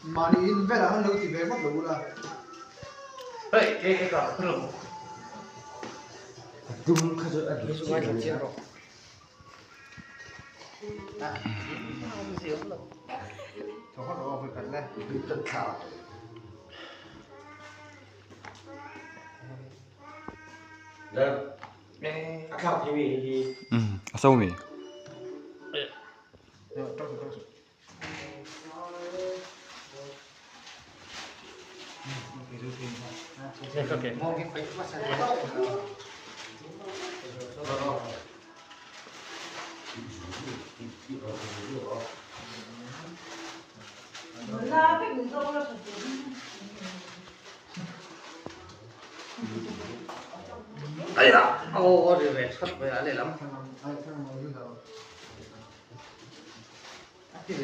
mà đi về là ăn được thì về mất đủ là đây cái cả 그럼 좀 가져. 계속 하자 찌로 아 không đâu cho họ đó phải cẩn lên Tất cả. Đây. 네 아까 TV 싸움이. rồi trong sự 이렇게 một cái phải bắt sang 몰라, 백 운동을 줬지. 아니다 어려워 첫 번째 안에 남